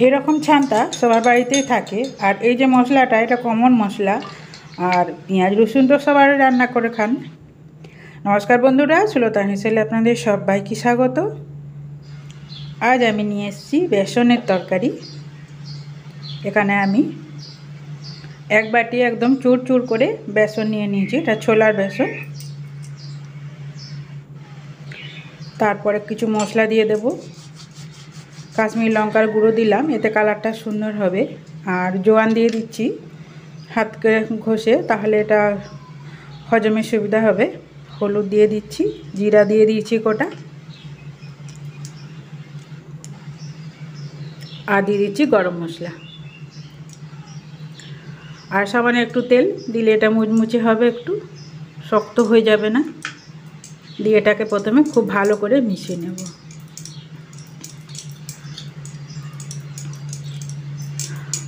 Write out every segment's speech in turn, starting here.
এরকম ছান্তা সবার বাড়িতেই থাকে। আর এই যে মশলাটা, এটা কমন মশলা। আর পেঁয়াজ রসুন তো সবাই রান্না করে খান। নমস্কার বন্ধুরা, সুলতান হেসেলে আপনাদের সবাইকে স্বাগত। আজ আমি নিয়ে এসেছি বেসনের তরকারি। এখানে আমি এক বাটি একদম চুর চুর করে বেসন নিয়ে নিয়েছি। এটা ছোলার বেসন। তারপরে কিছু মশলা দিয়ে দেব। কাশ্মীরি লঙ্কার গুঁড়ো দিলাম, এতে কালারটা সুন্দর হবে। আর জোয়ান দিয়ে দিচ্ছি হাতকে ঘষে, তাহলে এটা হজমের সুবিধা হবে। হলুদ দিয়ে দিচ্ছি, জিরা দিয়ে দিয়েছি গোটা, আর দিয়ে দিচ্ছি গরম মশলা। আর সামান্য একটু তেল দিলে এটা মুচমুচে হবে, একটু শক্ত হয়ে যাবে না। দিয়ে এটাকে প্রথমে খুব ভালো করে মিশিয়ে নেব।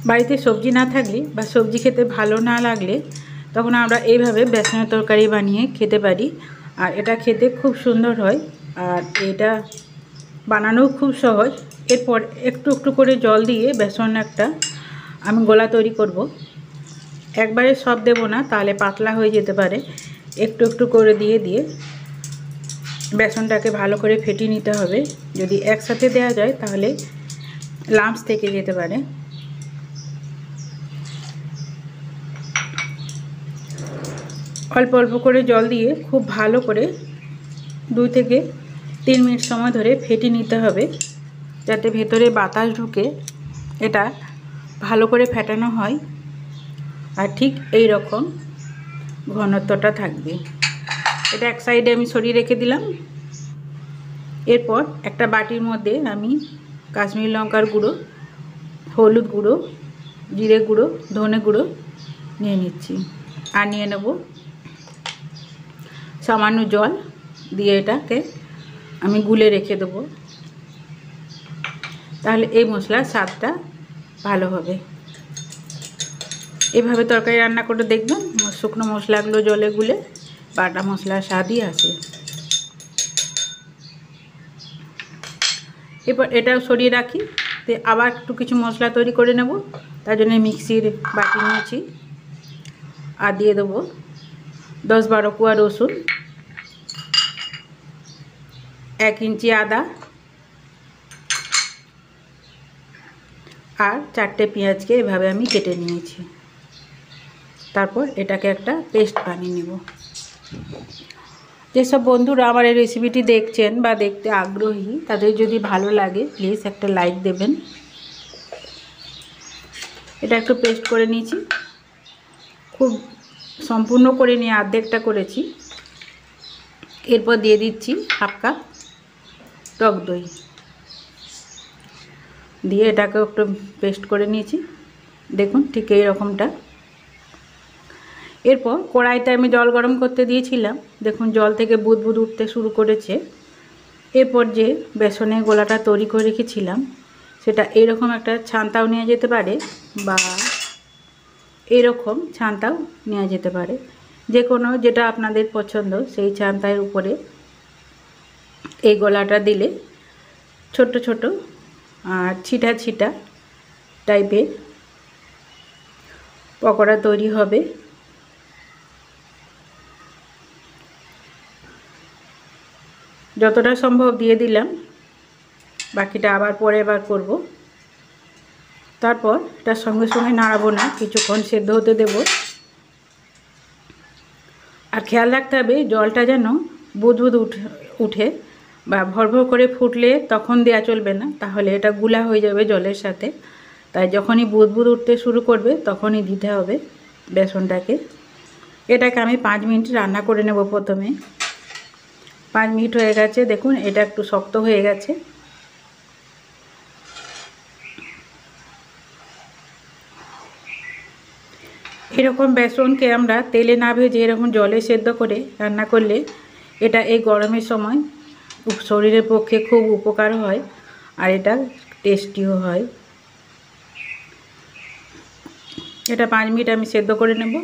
বাড়িতে সবজি না থাকলে বা সবজি খেতে ভালো না লাগলে তখন আমরা এইভাবে বেসনের তরকারি বানিয়ে খেতে পারি। আর এটা খেতে খুব সুন্দর হয়, আর এটা বানানোও খুব সহজ। এরপর একটু একটু করে জল দিয়ে বেসন একটা আমি গোলা তৈরি করব। একবারে সব দেব না, তাহলে পাতলা হয়ে যেতে পারে। একটু একটু করে দিয়ে দিয়ে বেসনটাকে ভালো করে ফেটিয়ে নিতে হবে। যদি একসাথে দেওয়া যায় তাহলে লাম্পস থেকে যেতে পারে। অল্প অল্প করে জল দিয়ে খুব ভালো করে 2 থেকে 3 মিনিট সময় ধরে ফেটিয়ে নিতে হবে, যাতে ভেতরে বাতাস ঢুকে এটা ভালো করে ফেটানো হয়। আর ঠিক এই রকম ঘনত্বটা থাকবে। এটা এক সাইডে আমি সরিয়ে রেখে দিলাম। এরপর একটা বাটির মধ্যে আমি কাশ্মীরি লঙ্কার গুঁড়ো, হলুদ গুঁড়ো, জিরে গুঁড়ো, ধনে গুঁড়ো নিয়ে নিচ্ছি। আর নিয়ে নেব সামান্য জল দিয়ে এটাকে আমি গুলে রেখে দেবো, তাহলে এই মশলার স্বাদটা ভালো হবে। এভাবে তরকারি রান্না করে দেখবেন, শুকনো মশলাগুলো জলে গুলে বাটা মশলার স্বাদই আসে। এরপর এটাও সরিয়ে রাখি। তো আবার একটু কিছু মশলা তৈরি করে নেব। তার জন্য মিক্সির বাটি নিয়েছি। আর দিয়ে দেবো 10-12 কোয়া রসুন, 1 ইঞ্চি আদা, আর 4টে পেঁয়াজকে এভাবে আমি কেটে নিয়েছি। তারপর এটাকে একটা পেস্ট বানিয়ে নেব। যেসব বন্ধুরা আমার এই রেসিপিটি দেখছেন বা দেখতে আগ্রহী, তাদের যদি ভালো লাগে প্লিজ একটা লাইক দেবেন। এটা একটু পেস্ট করে নিয়েছি, খুব সম্পূর্ণ করে নিয়ে অর্ধেকটা করেছি। এরপর দিয়ে দিচ্ছি 1/2 কাপ টক দই, দিয়ে এটাকে একটু পেস্ট করে নিয়েছি। দেখুন ঠিক এই রকমটা। এরপর কড়াইতে আমি জল গরম করতে দিয়েছিলাম, দেখুন জল থেকে বুদবুদ উঠতে শুরু করেছে। এরপর যে বেসনের গোলাটা তৈরি করে রেখেছিলাম, সেটা এইরকম একটা ছান্তাও নেওয়া যেতে পারে, বা এইরকম ছান্তাও নেওয়া যেতে পারে। যে কোনো যেটা আপনাদের পছন্দ সেই ছান্তার উপরে এই গোলাটা দিলে ছোট ছোট আর ছিটা ছিটা টাইপের পকোড়া তৈরি হবে। যতটা সম্ভব দিয়ে দিলাম, বাকিটা আবার পরে করব। তারপর এটার সঙ্গে সঙ্গে নাড়াবো না, কিছুক্ষণ সেদ্ধ হতে দেব। আর খেয়াল রাখতে হবে জলটা যেন বুদবুদ উঠে বা ভরভর করে ফুটলে তখন দেওয়া চলবে না, তাহলে এটা গুলা হয়ে যাবে জলের সাথে। তাই যখনই বুদবুদ উঠতে শুরু করবে তখনই দিতে হবে বেসনটাকে। এটাকে আমি 5 মিনিট রান্না করে নেব। প্রথমে 5 মিনিট হয়ে গেছে, দেখুন এটা একটু শক্ত হয়ে গেছে। এরকম বেসনকে আমরা তেলে না ভেজে এরকম জলে সেদ্ধ করে রান্না করলে এটা এই গরমের সময় শরীরের পক্ষে খুব উপকার হয়, আর এটা টেস্টিও হয়। এটা 5 মিনিট আমি সেদ্ধ করে নেব।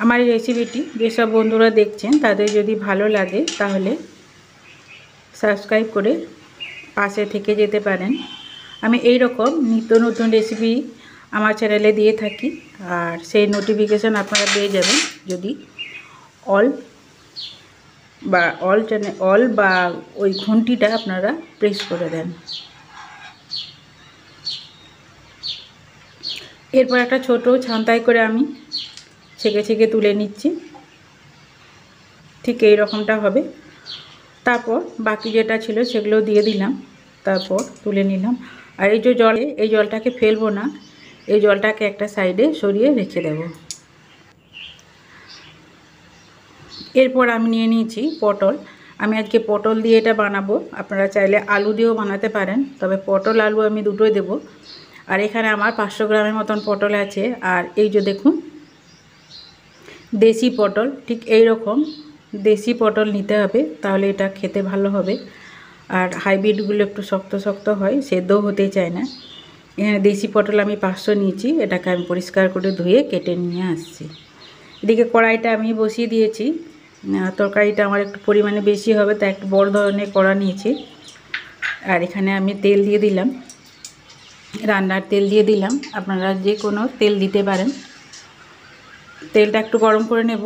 আমার এই রেসিপিটি যেসব বন্ধুরা দেখছেন তাদের যদি ভালো লাগে তাহলে সাবস্ক্রাইব করে পাশে থেকে যেতে পারেন। আমি এই রকম নিত্য নতুন রেসিপি আমার চ্যানেলে দিয়ে থাকি, আর সেই নোটিফিকেশান আপনারা পেয়ে যাবেন যদি অল বা ওই ঘন্টিটা আপনারা প্রেস করে দেন। এরপর একটা ছোট ছান্তাই করে আমি ছেঁকে ছেঁকে তুলে নিচ্ছি। ঠিক এই রকমটা হবে। তারপর বাকি যেটা ছিল সেগুলো দিয়ে দিলাম, তারপর তুলে নিলাম। আর এই যে এই জলটাকে ফেলবো না, এই জলটাকে একটা সাইডে সরিয়ে রেখে দেব। এরপর আমি নিয়ে নিয়েছি পটল। আমি আজকে পটল দিয়ে এটা বানাবো। আপনারা চাইলে আলু দিয়েও বানাতে পারেন, তবে পটল আলু আমি দুটোই দেব। আর এখানে আমার 500 গ্রামের মতন পটল আছে। আর এই যে দেখুন দেশি পটল, ঠিক এই রকম দেশি পটল নিতে হবে, তাহলে এটা খেতে ভালো হবে। আর হাইব্রিডগুলো একটু শক্ত শক্ত হয়, সেদ্ধও হতে চায় না। এখানে দেশি পটল আমি 500 নিয়েছি। এটাকে আমি পরিষ্কার করে ধুয়ে কেটে নিয়ে আসছি। এদিকে কড়াইটা আমি বসিয়ে দিয়েছি। তরকারিটা আমার একটু পরিমাণে বেশি হবে, তাই একটু বড় ধরনের কড়া নিয়েছি। আর এখানে আমি তেল দিয়ে দিলাম, রান্নার তেল দিয়ে দিলাম। আপনারা যে কোনো তেল দিতে পারেন। তেলটা একটু গরম করে নেব।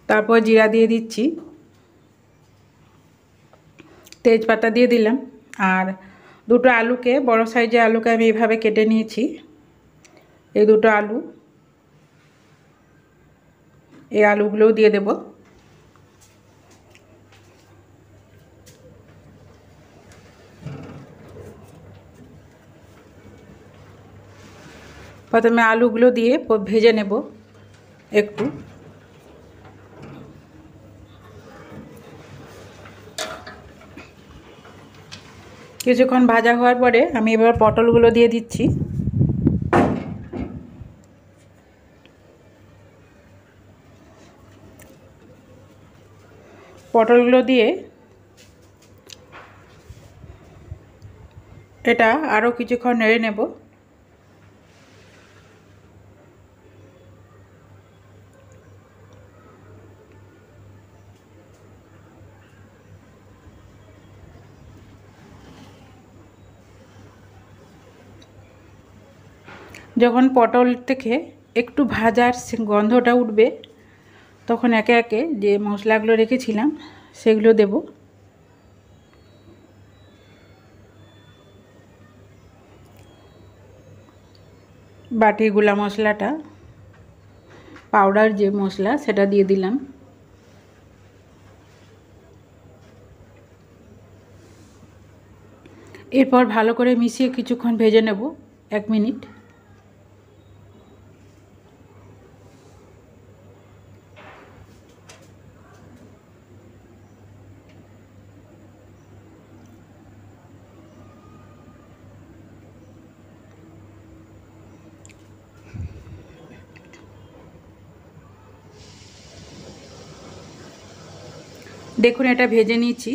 তারপর জিরা দিয়ে দিচ্ছি, তেজপাতা দিয়ে দিলাম। আর দুটো আলুকে, বড় সাইজের আলুকে আমি এইভাবে কেটে নিয়েছি। এই দুটো আলু, এই আলুগুলোও দিয়ে দেব। প্রথমে আলুগুলো দিয়ে ভেজে নেব একটু। কিছুক্ষণ ভাজা হওয়ার পরে আমি এবার পটলগুলো দিয়ে দিচ্ছি। পটলগুলো দিয়ে এটা আরও কিছুক্ষণ নেড়ে নেব। যখন পটল থেকে একটু ভাজার গন্ধটা উঠবে, তখন একে একে যে মশলাগুলো রেখেছিলাম সেগুলো দেব। বাটির গুঁড়া মশলাটা, পাউডার যে মশলা, সেটা দিয়ে দিলাম। এরপর ভালো করে মিশিয়ে কিছুক্ষণ ভেজে নেব, 1 মিনিট। দেখুন এটা ভেজে নিয়েছি।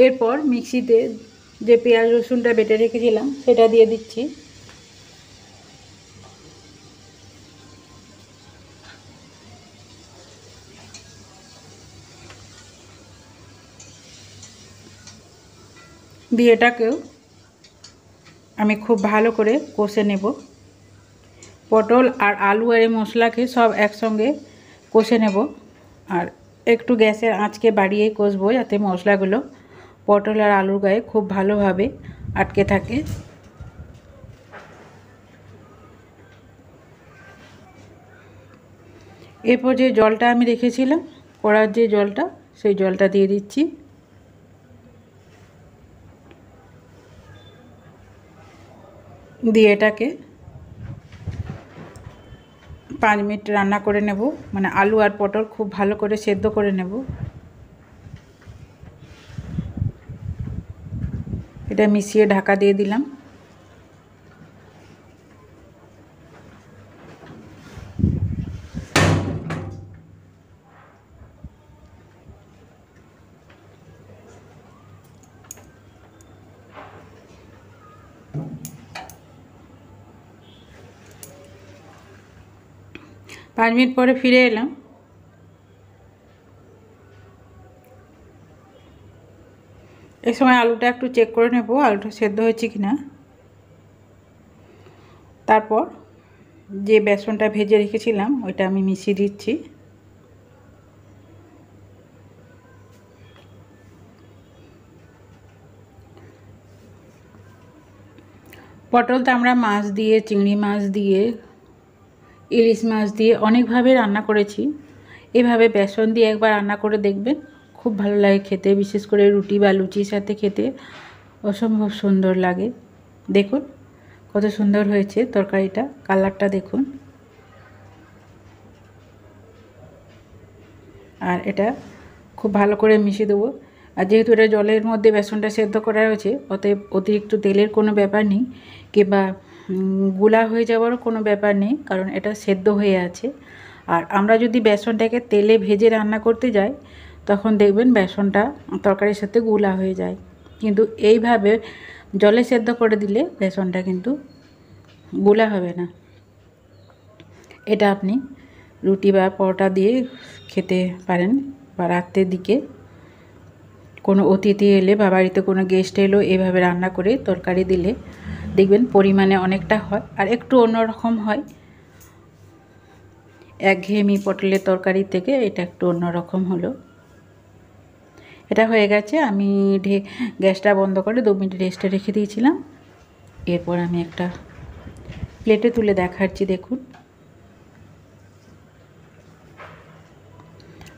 এরপর মিক্সিতে যে পেঁয়াজ রসুনটা বেটে রেখেছিলাম সেটা দিয়ে দিচ্ছি। দিয়ে এটাকেও আমি খুব ভালো করে কষে নেব। পটল আর আলু আর এই মশলাকে সব একসঙ্গে কষে নেব। আর একটু গ্যাসের আঁচকে বাড়িয়ে কষবো, যাতে মশলাগুলো পটল আর আলুর গায়ে খুব ভালোভাবে আটকে থাকে। এরপর যে জলটা আমি রেখেছিলাম, কড়ার যে জলটা, সেই জলটা দিয়ে দিচ্ছি। দিয়ে এটাকে 5 মিনিট রান্না করে নেব, মানে আলু আর পটল খুব ভালো করে সেদ্ধ করে নেব। এটা মিশিয়ে ঢাকা দিয়ে দিলাম। 5 মিনিট পরে ফিরে এলাম। এই সময় আলুটা একটু চেক করে নেব আলুটা সেদ্ধ হয়েছে কিনা। তারপর যে বেসনটা ভেজে রেখেছিলাম ওইটা আমি মিশিয়ে দিচ্ছি। পটলটা আমরা মাছ দিয়ে, চিংড়ি মাছ দিয়ে, ইলিশ মাছ দিয়ে অনেকভাবে রান্না করেছি। এভাবে বেসন দিয়ে একবার রান্না করে দেখবেন, খুব ভালো লাগে খেতে। বিশেষ করে রুটি বা লুচির সাথে খেতে অসম্ভব সুন্দর লাগে। দেখুন কত সুন্দর হয়েছে তরকারিটা, কালারটা দেখুন। আর এটা খুব ভালো করে মিশিয়ে দেবো। আর যেহেতু এটা জলের মধ্যে বেসনটা সেদ্ধ করা হয়েছে, অতএব অতিরিক্ত তেলের কোনো ব্যাপার নেই, কিংবা গুলা হয়ে যাওয়ারও কোনো ব্যাপার নেই, কারণ এটা সেদ্ধ হয়ে আছে। আর আমরা যদি বেসনটাকে তেলে ভেজে রান্না করতে যাই, তখন দেখবেন বেসনটা তরকারির সাথে গুলা হয়ে যায়। কিন্তু এইভাবে জলে সেদ্ধ করে দিলে বেসনটা কিন্তু গুলা হবে না। এটা আপনি রুটি বা পরোটা দিয়ে খেতে পারেন, বা রাত্রের দিকে কোনো অতিথি এলে বা বাড়িতে কোনো গেস্ট এলো এভাবে রান্না করে তরকারি দিলে দেখবেন পরিমাণে অনেকটা হয়, আর একটু অন্যরকম হয়। একঘেয়েমি পটলের তরকারি থেকে এটা একটু অন্যরকম হলো। এটা হয়ে গেছে। আমি গ্যাসটা বন্ধ করে 2 মিনিট রেস্টে রেখে দিয়েছিলাম। এরপর আমি একটা প্লেটে তুলে দেখাচ্ছি। দেখুন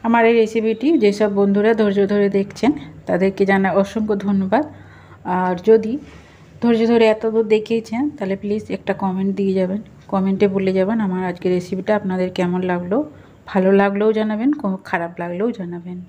আমার এই রেসিপিটি যেসব বন্ধুরা ধৈর্য ধরে দেখছেন তাদেরকে জানাই অসংখ্য ধন্যবাদ। আর যদি ধৈর্য ধরে এত দূর দেখিয়েছেন তাহলে প্লিজ একটা কমেন্ট দিয়ে যাবেন, কমেন্টে বলে যাবেন আমার আজকের রেসিপিটা আপনাদের কেমন লাগলো। ভালো লাগলেও জানাবেন, খারাপ লাগলেও জানাবেন।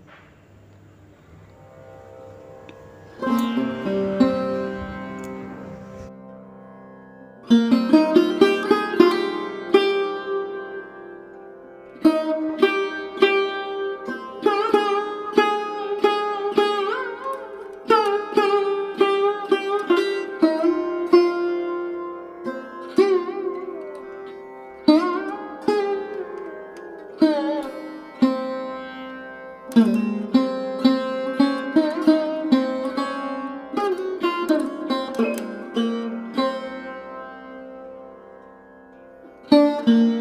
Mm-hmm.